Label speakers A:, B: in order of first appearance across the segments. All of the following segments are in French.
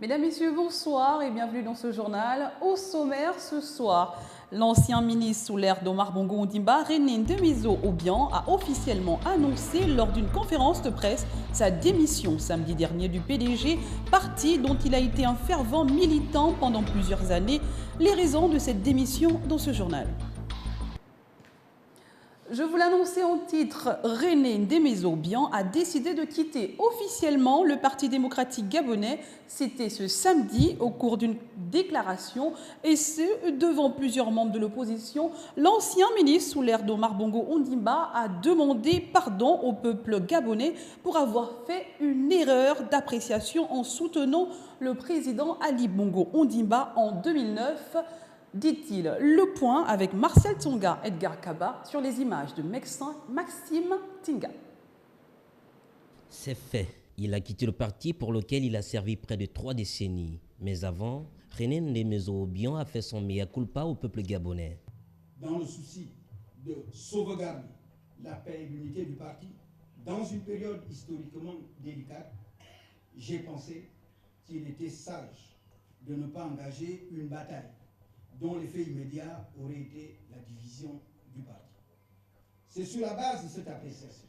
A: Mesdames, Messieurs, bonsoir et bienvenue dans ce journal. Au sommaire ce soir, l'ancien ministre sous l'ère d'Omar Bongo Ondimba, René Ndemizo Obiang, a officiellement annoncé lors d'une conférence de presse sa démission samedi dernier du PDG, parti dont il a été un fervent militant pendant plusieurs années. Les raisons de cette démission dans ce journal. Je vous l'annonçais en titre, René Ndemizo Obiang a décidé de quitter officiellement le Parti démocratique gabonais. C'était ce samedi au cours d'une déclaration et ce, devant plusieurs membres de l'opposition. L'ancien ministre sous l'ère d'Omar Bongo Ondimba a demandé pardon au peuple gabonais pour avoir fait une erreur d'appréciation en soutenant le président Ali Bongo Ondimba en 2009. Dit-il. Le point avec Marcel Tsonga, Edgar Kaba sur les images de Maxime Tinga.
B: C'est fait. Il a quitté le parti pour lequel il a servi près de 3 décennies. Mais avant, René Ndemizo Obiang a fait son mea culpa au peuple gabonais.
C: Dans le souci de sauvegarder la paix et l'unité du parti, dans une période historiquement délicate, j'ai pensé qu'il était sage de ne pas engager une bataille dont l'effet immédiat aurait été la division du parti. C'est sur la base de cette appréciation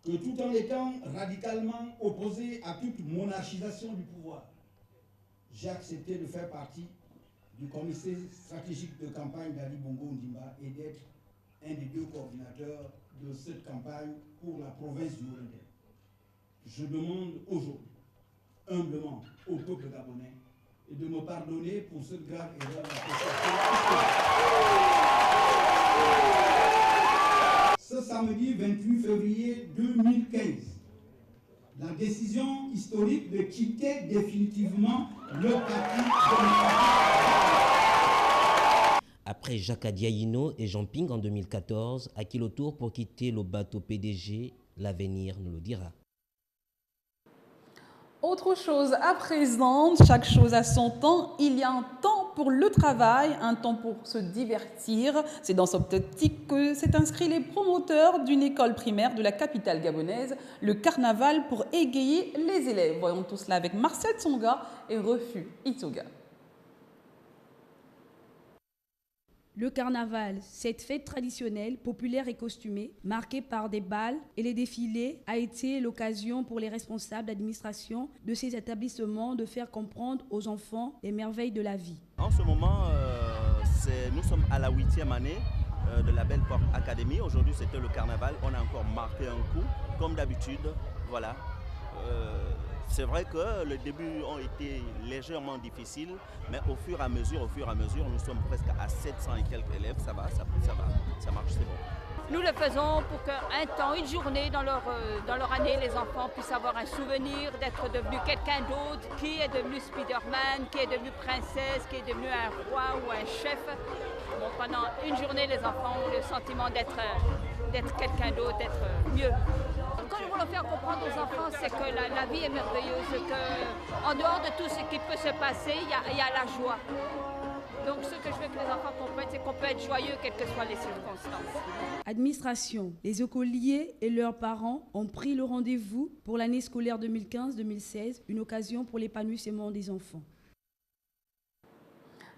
C: que, tout en étant radicalement opposé à toute monarchisation du pouvoir, j'ai accepté de faire partie du comité stratégique de campagne d'Ali Bongo Ondimba et d'être un des 2 coordinateurs de cette campagne pour la province du Haut-Rhin. Je demande aujourd'hui, humblement, au peuple gabonais, et de me pardonner pour cette grave erreur d'appréciation. Ce samedi 28 février 2015, la décision historique de quitter définitivement le parti démocratique.
B: Après Jacques Adiaïno et Jean Ping en 2014, à qui le tour pour quitter le bateau PDG, l'avenir nous le dira.
A: Autre chose à présent, chaque chose a son temps. Il y a un temps pour le travail, un temps pour se divertir. C'est dans cette optique que s'est inscrit les promoteurs d'une école primaire de la capitale gabonaise, le carnaval pour égayer les élèves. Voyons tout cela avec Marcel Tsonga et Refu Itsoga.
D: Le carnaval, cette fête traditionnelle, populaire et costumée, marquée par des bals et les défilés, a été l'occasion pour les responsables d'administration de ces établissements de faire comprendre aux enfants les merveilles de la vie.
E: En ce moment, nous sommes à la 8e année de la Belle Porte Academy. Aujourd'hui, c'était le carnaval. On a encore marqué un coup, comme d'habitude. Voilà. C'est vrai que les débuts ont été légèrement difficiles, mais au fur et à mesure, nous sommes presque à 700 et quelques élèves. Ça va, ça marche, c'est bon.
F: Nous le faisons pour qu'un temps, une journée dans leur année, les enfants puissent avoir un souvenir d'être devenu quelqu'un d'autre, qui est devenu Spider-Man, qui est devenu princesse, qui est devenu un roi ou un chef. Bon, pendant une journée, les enfants ont le sentiment d'être quelqu'un d'autre, d'être mieux. Quand nous voulons faire comprendre aux enfants, c'est que la vie est merveilleuse, qu'en dehors de tout ce qui peut se passer, il y a la joie. Donc ce que je veux que les enfants comprennent, c'est qu'on peut être joyeux quelles que soient les circonstances.
D: Administration, les écoliers et leurs parents ont pris le rendez-vous pour l'année scolaire 2015-2016, une occasion pour l'épanouissement des enfants.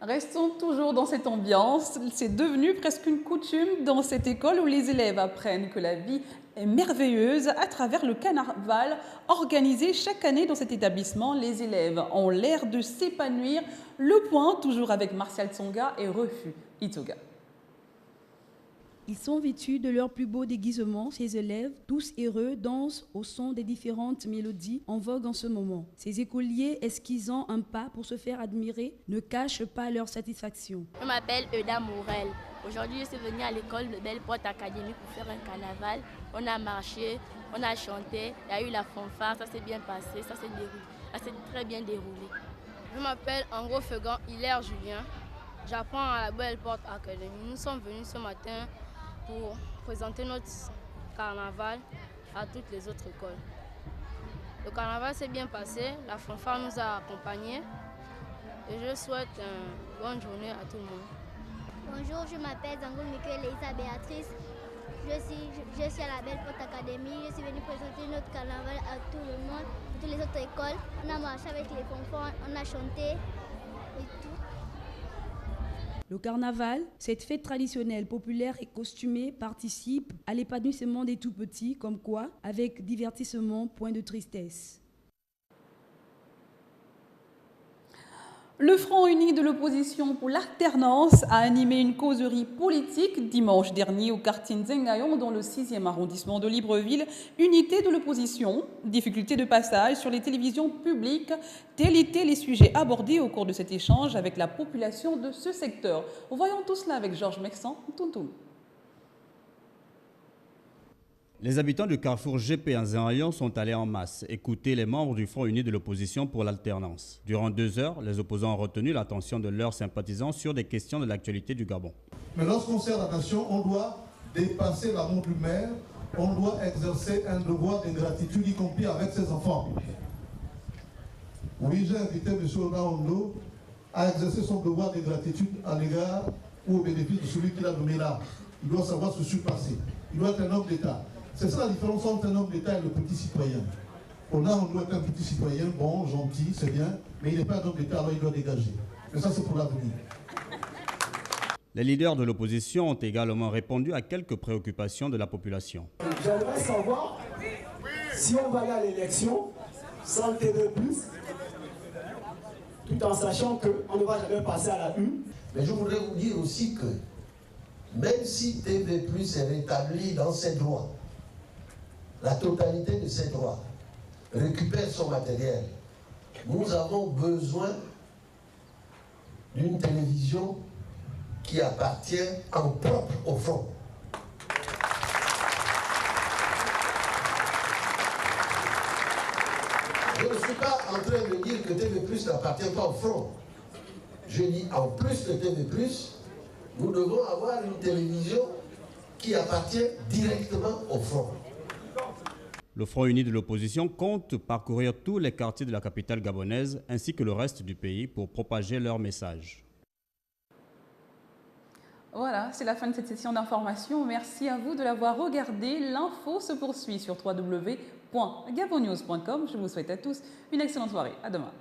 A: Restons toujours dans cette ambiance. C'est devenu presque une coutume dans cette école où les élèves apprennent que la vie est merveilleuse à travers le carnaval organisé chaque année dans cet établissement. Les élèves ont l'air de s'épanouir. Le point, toujours avec Martial Tsonga et Refu Itsoga.
D: Ils sont vêtus de leurs plus beaux déguisements. Ces élèves, tous heureux, dansent au son des différentes mélodies en vogue en ce moment. Ces écoliers, esquissant un pas pour se faire admirer, ne cachent pas leur satisfaction.
G: Je m'appelle Euda Morel. Aujourd'hui, je suis venue à l'école de Belle Porte Academy pour faire un carnaval. On a marché, on a chanté, il y a eu la fanfare, ça s'est bien passé, ça s'est très bien déroulé.
H: Je m'appelle Ango Fegan Hilaire Julien. J'apprends à la Belle Porte Academy. Nous sommes venus ce matin pour présenter notre carnaval à toutes les autres écoles. Le carnaval s'est bien passé, la fanfare nous a accompagnés et je souhaite une bonne journée à tout le monde.
I: Bonjour, je m'appelle Zango Michael Elisa Béatrice. Je suis à la Belle Porte Academy. Je suis venue présenter notre carnaval à tout le monde. toutes les autres écoles. On a marché avec les enfants, on a chanté et tout.
D: Le carnaval, cette fête traditionnelle, populaire et costumée, participe à l'épanouissement des tout-petits, comme quoi, avec divertissement, point de tristesse.
A: Le Front uni de l'opposition pour l'alternance a animé une causerie politique dimanche dernier au quartier Nzengayon dans le 6e arrondissement de Libreville. Unité de l'opposition, difficulté de passage sur les télévisions publiques, tels étaient les sujets abordés au cours de cet échange avec la population de ce secteur. Voyons tout cela avec Georges Mexan, Tountoun.
J: Les habitants du carrefour GP en Nzengayon sont allés en masse écouter les membres du Front uni de l'opposition pour l'alternance. Durant 2 heures, les opposants ont retenu l'attention de leurs sympathisants sur des questions de l'actualité du Gabon.
K: Mais lorsqu'on sert la nation, on doit dépasser l'amour du maire, on doit exercer un devoir de gratitude, y compris avec ses enfants. Oui, j'ai invité M. Onaondo à exercer son devoir de gratitude à l'égard ou au bénéfice de celui qui l'a nommé là. Il doit savoir se surpasser. Il doit être un homme d'État. C'est ça la différence entre un homme d'État et le petit citoyen. On doit être un petit citoyen, bon, gentil, c'est bien, mais il n'est pas un homme d'État, alors il doit dégager. Mais ça, c'est pour l'avenir.
J: Les leaders de l'opposition ont également répondu à quelques préoccupations de la population.
L: J'aimerais savoir si on va aller à l'élection sans TV+, tout en sachant qu'on ne va jamais passer à la une.
M: Mais je voudrais vous dire aussi que même si TV+ est rétabli dans ses droits, la totalité de ses droits, récupère son matériel, nous avons besoin d'une télévision qui appartient en propre au front. Je ne suis pas en train de dire que TV+ n'appartient pas au front. Je dis en plus de TV+, nous devons avoir une télévision qui appartient directement au front.
J: Le Front uni de l'opposition compte parcourir tous les quartiers de la capitale gabonaise ainsi que le reste du pays pour propager leur message.
A: Voilà, c'est la fin de cette session d'information. Merci à vous de l'avoir regardé. L'info se poursuit sur www.gabonnews.com. Je vous souhaite à tous une excellente soirée. À demain.